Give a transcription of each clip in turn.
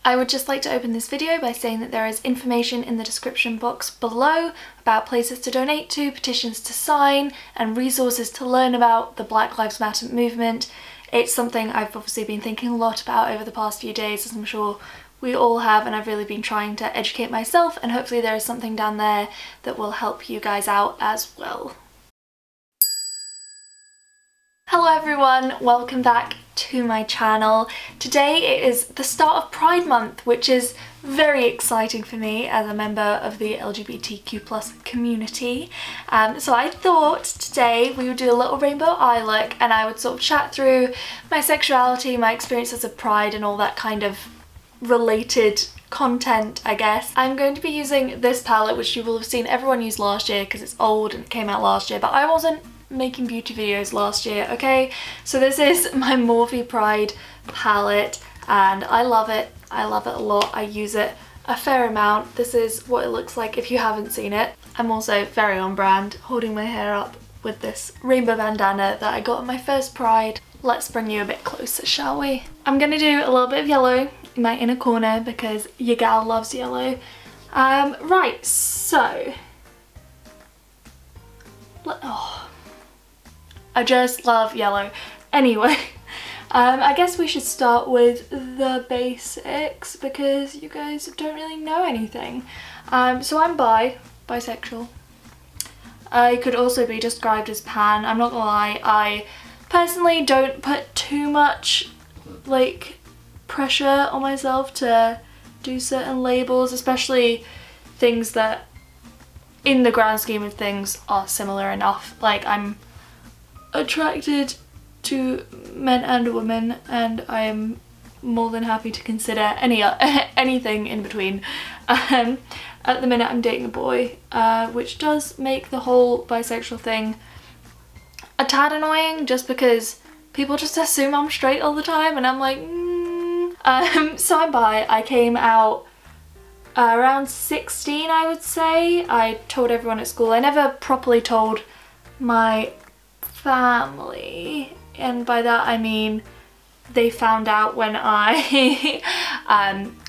I would just like to open this video by saying that there is information in the description box below about places to donate to, petitions to sign, and resources to learn about the Black Lives Matter movement. It's something I've obviously been thinking a lot about over the past few days, as I'm sure we all have, and I've really been trying to educate myself, and hopefully there is something down there that will help you guys out as well. Hello everyone, welcome back to my channel. Today it is the start of Pride Month, which is very exciting for me as a member of the LGBTQ+ community. So I thought today we would do a little rainbow eye look and I would sort of chat through my sexuality, my experiences of Pride and all that kind of related content, I guess. I'm going to be using this palette, which you will have seen everyone use last year because it's old and it came out last year, but I wasn't making beauty videos last year, okay? So this is my Morphe Pride palette and I love it. I love it a lot. I use it a fair amount. This is what it looks like if you haven't seen it. I'm also very on brand, holding my hair up with this rainbow bandana that I got on my first Pride. Let's bring you a bit closer, shall we? I'm gonna do a little bit of yellow in my inner corner because your gal loves yellow. Right, so I just love yellow. Anyway, I guess we should start with the basics because you guys don't really know anything. So I'm bisexual. I could also be described as pan. I'm not gonna lie, I personally don't put too much like pressure on myself to do certain labels, especially things that in the grand scheme of things are similar enough. Like I'm attracted to men and women and I am more than happy to consider anything in between. At the minute I'm dating a boy, which does make the whole bisexual thing a tad annoying just because people just assume I'm straight all the time and I'm like, so I'm bi. I came out around 16, I would say. I told everyone at school. I never properly told my family, and by that I mean they found out when I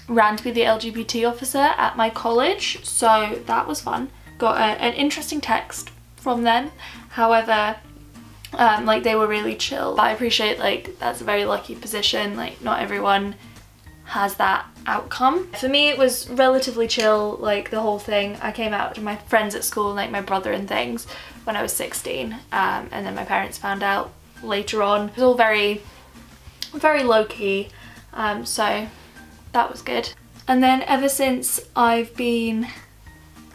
ran to be the LGBT officer at my college, so that was fun. Got an interesting text from them. However, like they were really chill. I appreciate like that's a very lucky position, like not everyone has that outcome. For me it was relatively chill, like the whole thing. I came out to my friends at school, like my brother and things, when I was 16, and then my parents found out later on. It was all very low-key, so that was good. And then ever since I've been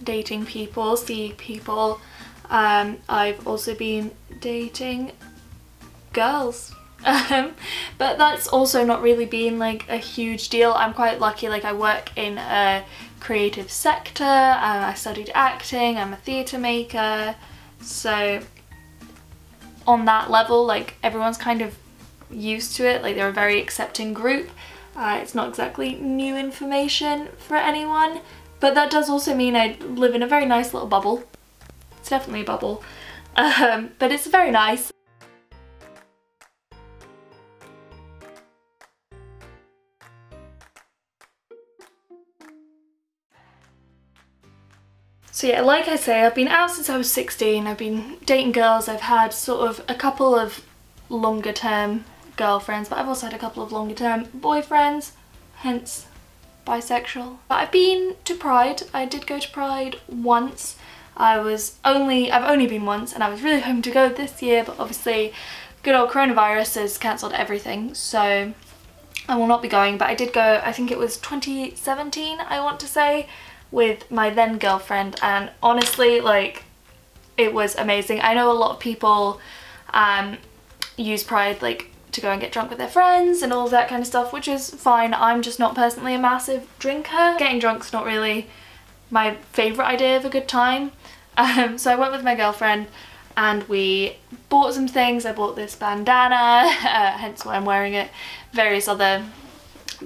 dating people, seeing people, I've also been dating girls. But that's also not really been like a huge deal. I'm quite lucky, like I work in a creative sector, I studied acting, I'm a theatre maker, so on that level like everyone's kind of used to it, like they're a very accepting group. It's not exactly new information for anyone, but that does also mean I live in a very nice little bubble. It's definitely a bubble, but it's very nice. So yeah, like I say, I've been out since I was 16, I've been dating girls, I've had sort of a couple of longer term girlfriends, but I've also had a couple of longer term boyfriends, hence bisexual. But I've been to Pride. I did go to Pride once. I've only been once and I was really hoping to go this year, but obviously good old coronavirus has cancelled everything, so I will not be going. But I did go, I think it was 2017 I want to say, with my then girlfriend, and honestly like it was amazing. I know a lot of people use Pride like to go and get drunk with their friends and all that kind of stuff, which is fine. I'm just not personally a massive drinker. Getting drunk's not really my favourite idea of a good time. So I went with my girlfriend and we bought some things. I bought this bandana, hence why I'm wearing it, various other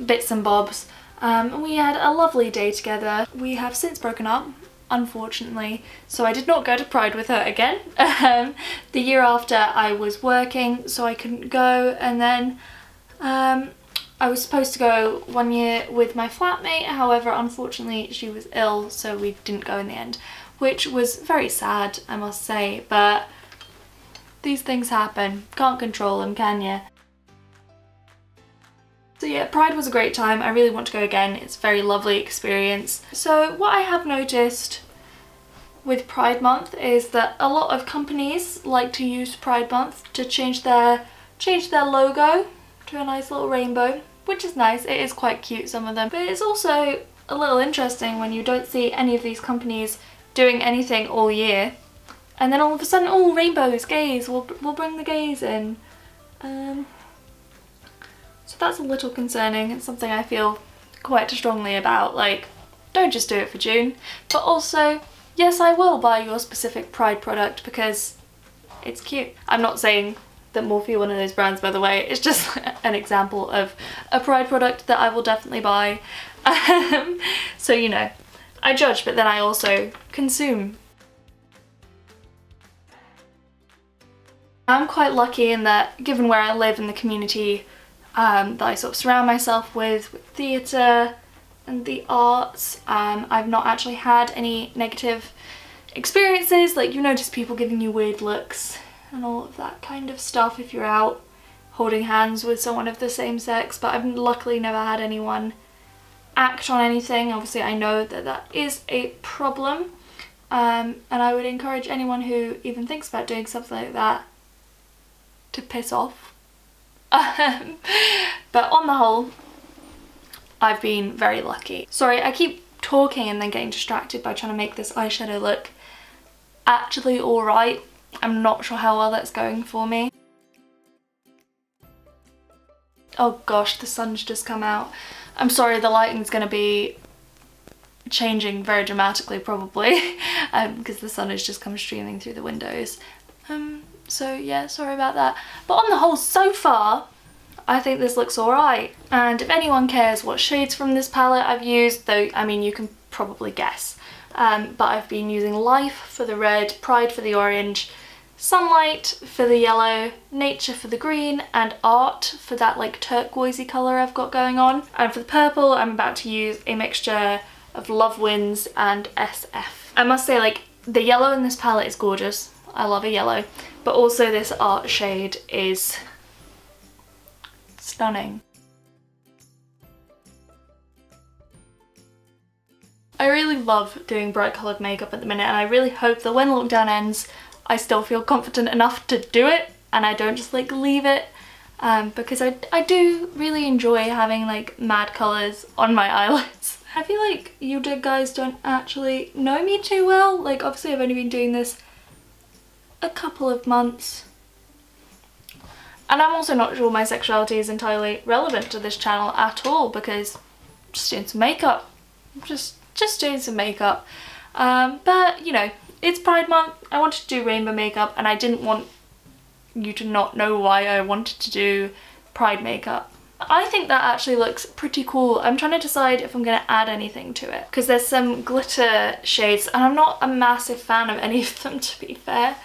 bits and bobs. We had a lovely day together. We have since broken up, unfortunately, so I did not go to Pride with her again. The year after I was working, so I couldn't go, and then I was supposed to go 1 year with my flatmate, however unfortunately she was ill, so we didn't go in the end, which was very sad, I must say, but these things happen. Can't control them, can you? So yeah, Pride was a great time. I really want to go again. It's a very lovely experience. So what I have noticed with Pride Month is that a lot of companies like to use Pride Month to change their logo to a nice little rainbow, which is nice. It is quite cute, some of them, but it's also a little interesting when you don't see any of these companies doing anything all year, and then all of a sudden, oh, rainbows, gays, we'll bring the gays in. So that's a little concerning. It's something I feel quite strongly about. Like, don't just do it for June, but also, yes, I will buy your specific Pride product because it's cute. I'm not saying that Morphe are one of those brands, by the way. It's just an example of a Pride product that I will definitely buy. So, you know, I judge, but then I also consume. I'm quite lucky in that, given where I live in the community that I sort of surround myself with theatre and the arts, I've not actually had any negative experiences. Like, you notice people giving you weird looks and all of that kind of stuff if you're out holding hands with someone of the same sex, but I've luckily never had anyone act on anything. Obviously I know that that is a problem, and I would encourage anyone who even thinks about doing something like that to piss off. But on the whole, I've been very lucky. Sorry, I keep talking and then getting distracted by trying to make this eyeshadow look actually alright. I'm not sure how well that's going for me. Oh gosh, the sun's just come out. I'm sorry, the lighting's going to be changing very dramatically probably, because the sun has just come streaming through the windows. So yeah, sorry about that. But on the whole, so far, I think this looks alright. And if anyone cares what shades from this palette I've used, though, I mean, you can probably guess. But I've been using Life for the red, Pride for the orange, Sunlight for the yellow, Nature for the green, and Art for that like turquoisey colour I've got going on. And for the purple, I'm about to use a mixture of Love Wins and SF. I must say, like, the yellow in this palette is gorgeous. I love a yellow. But also this Art shade is stunning. I really love doing bright coloured makeup at the minute, and I really hope that when lockdown ends, I still feel confident enough to do it and I don't just like leave it, because I do really enjoy having like mad colours on my eyelids. I feel like you guys don't actually know me too well. Like, obviously I've only been doing this a couple of months, and I'm also not sure my sexuality is entirely relevant to this channel at all, because I'm just doing some makeup. I'm just doing some makeup. But you know, it's Pride Month, I wanted to do rainbow makeup, and I didn't want you to not know why I wanted to do Pride makeup. I think that actually looks pretty cool. I'm trying to decide if I'm going to add anything to it, because there's some glitter shades, and I'm not a massive fan of any of them, to be fair,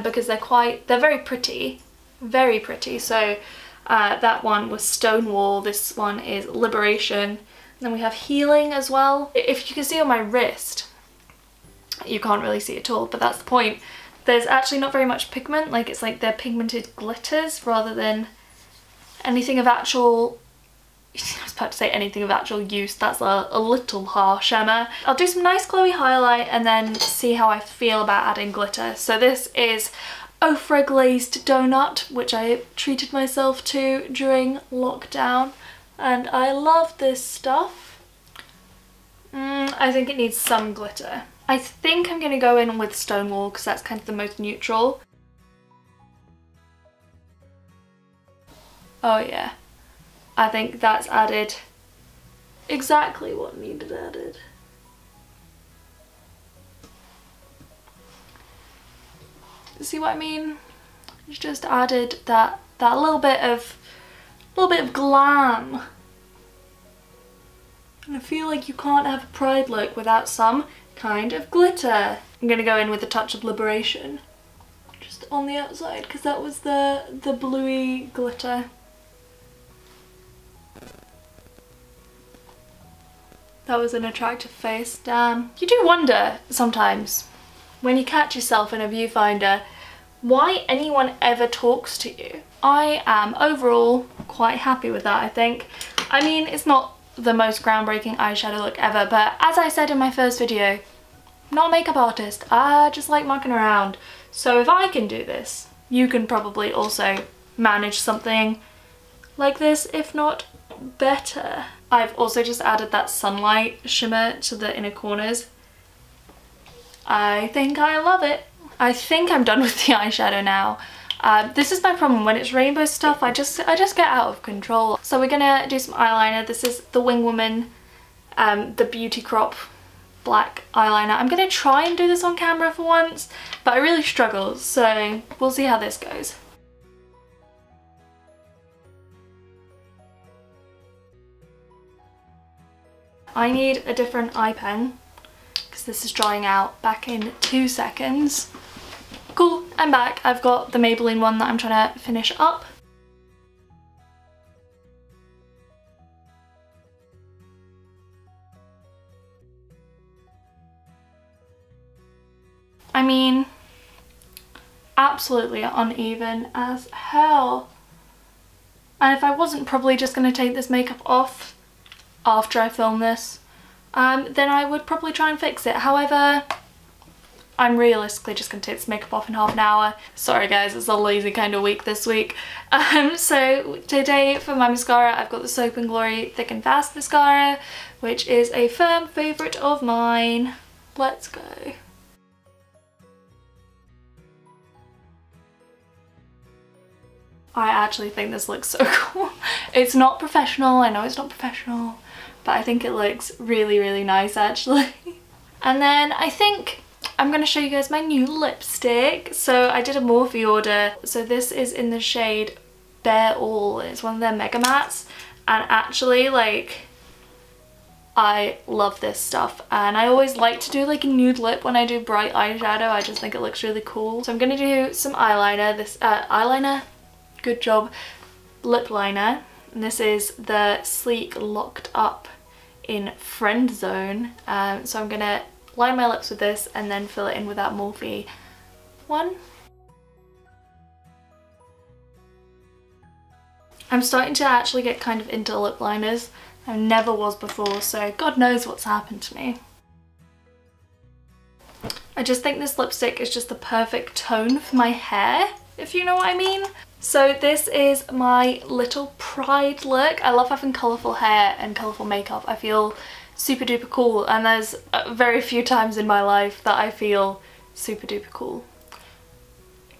because they're very pretty, very pretty. So that one was Stonewall, this one is Liberation, and then we have Healing as well. If you can see on my wrist, you can't really see at all, but that's the point. There's actually not very much pigment, like it's like they're pigmented glitters rather than anything of actual, I was about to say anything of actual use, that's a little harsh, Emma. I'll do some nice glowy highlight and then see how I feel about adding glitter. So this is Ofra Glazed Donut, which I treated myself to during lockdown, and I love this stuff. I think it needs some glitter. I think I'm going to go in with Stonewall because that's kind of the most neutral. Oh yeah, I think that's added exactly what needed added. See what I mean? It's just added that little bit of glam. And I feel like you can't have a Pride look without some kind of glitter. I'm gonna go in with a touch of Liberation just on the outside because that was the bluey glitter. That was an attractive face, damn. You do wonder sometimes when you catch yourself in a viewfinder why anyone ever talks to you. I am overall quite happy with that, I think. I mean, it's not the most groundbreaking eyeshadow look ever, but as I said in my first video, I'm not a makeup artist, I just like mucking around. So if I can do this, you can probably also manage something like this, if not better. I've also just added that sunlight shimmer to the inner corners. I think I love it. I think I'm done with the eyeshadow now. This is my problem, when it's rainbow stuff I just get out of control. So we're gonna do some eyeliner. This is the Wing Woman, the Beauty Crop black eyeliner. I'm gonna try and do this on camera for once, but I really struggle, so we'll see how this goes. I need a different eye pen because this is drying out back in 2 seconds. Cool, I'm back. I've got the Maybelline one that I'm trying to finish up. I mean, absolutely uneven as hell. And if I wasn't probably just going to take this makeup off after I film this, then I would probably try and fix it. However, I'm realistically just going to take this makeup off in half an hour. Sorry guys, it's a lazy kind of week this week. So today for my mascara, I've got the Soap & Glory Thick and Fast mascara, which is a firm favourite of mine. Let's go. I actually think this looks so cool. It's not professional, I know it's not professional, but I think it looks really, really nice actually. And then I think I'm going to show you guys my new lipstick. So I did a Morphe order. So this is in the shade Bare All. It's one of their mega mattes. And actually, like, I love this stuff. And I always like to do like a nude lip when I do bright eyeshadow. I just think it looks really cool. So I'm going to do some eyeliner. This eyeliner, good job, lip liner. And this is the Sleek Locked Up in Friend Zone. So I'm going to line my lips with this and then fill it in with that Morphe one. I'm starting to actually get kind of into lip liners. I never was before, so God knows what's happened to me. I just think this lipstick is just the perfect tone for my hair, if you know what I mean. So this is my little pride look. I love having colourful hair and colourful makeup. I feel super duper cool, and there's very few times in my life that I feel super duper cool.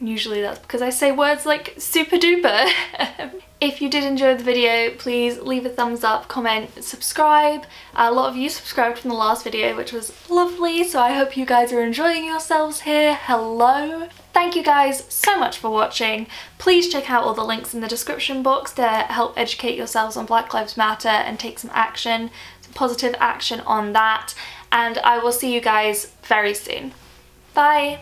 Usually that's because I say words like super duper. If you did enjoy the video, please leave a thumbs up, comment, subscribe. A lot of you subscribed from the last video, which was lovely, so I hope you guys are enjoying yourselves here. Hello. Thank you guys so much for watching. Please check out all the links in the description box to help educate yourselves on Black Lives Matter and take some action, some positive action on that. And I will see you guys very soon. Bye.